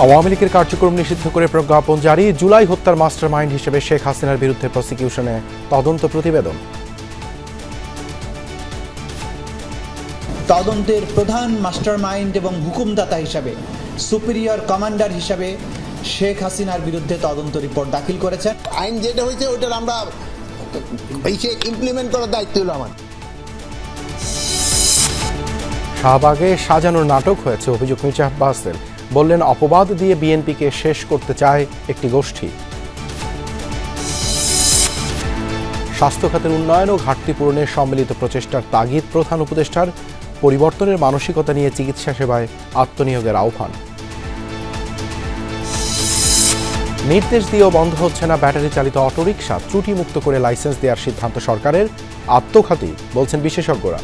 আওয়ামী লীগের কার্যক্রম নিষিদ্ধ করে প্রজ্ঞাপন জারি। জুলাই হত্যার মাস্টারমাইন্ড হিসেবে শেখ হাসিনার বিরুদ্ধে প্রসিকিউশনে তদন্ত প্রতিবেদন। তদন্তের প্রধান মাস্টারমাইন্ড এবং হুকুমদাতা হিসাবে সুপিরিয়র কমান্ডার হিসাবে শেখ হাসিনার বিরুদ্ধে তদন্ত রিপোর্ট দাখিল করেছেন। আইন যেটা হয়েছে ওইটার আমরা ইমপ্লিমেন্ট করার দায়িত্ব হলো আমার। শাহবাগে সাজানোর নাটক হয়েছে অভিযোগ মির্জা আব্বাসের। বললেন, অপবাদ দিয়ে বিএনপিকে শেষ করতে চায় একটি গোষ্ঠী। স্বাস্থ্য খাতের উন্নয়ন ও ঘাটতি পূরণে সম্মিলিত প্রচেষ্টার তাগিদ প্রধান উপদেষ্টার। পরিবর্তনের মানসিকতা নিয়ে চিকিৎসা সেবায় আত্মনিয়োগের আহ্বান। নির্দেশ দিয়েও বন্ধ হচ্ছে না ব্যাটারি চালিত অটোরিকশা। ত্রুটিমুক্ত করে লাইসেন্স দেওয়ার সিদ্ধান্ত সরকারের। আত্মঘাতী বলছেন বিশেষজ্ঞরা।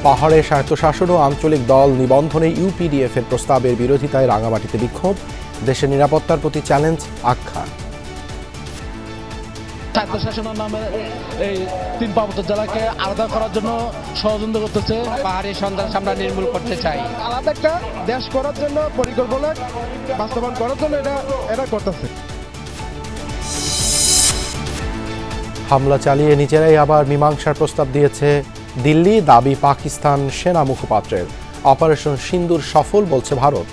পাহাড়ে স্বায়ত্তশাসন ও আঞ্চলিক দল নিবন্ধনে ইউপিডিএফ এর প্রস্তাবের বিরোধিতায় রাঙামাটিতে বিক্ষোভ। দেশের নিরাপত্তার প্রতি চ্যালেঞ্জ আখ্যা। স্বায়ত্তশাসনের নামে এই তিন পার্বত্য জেলাকে আলাদা করার জন্য ষড়যন্ত্র করতেছে। পাহাড়ি সন্ত্রাস আমরা নির্মূল করতে চাই। আলাদা একটা দেশ করার জন্য পরিকল্পনা বাস্তবায়ন করার জন্য এটা করতেছে। হামলা চালিয়ে নিজেরাই আবার মীমাংসার প্রস্তাব দিয়েছে দিল্লি। দাবি পাকিস্তান সেনা মুখপাত্রের। অপারেশন সিন্দুর সফল বলছে ভারত।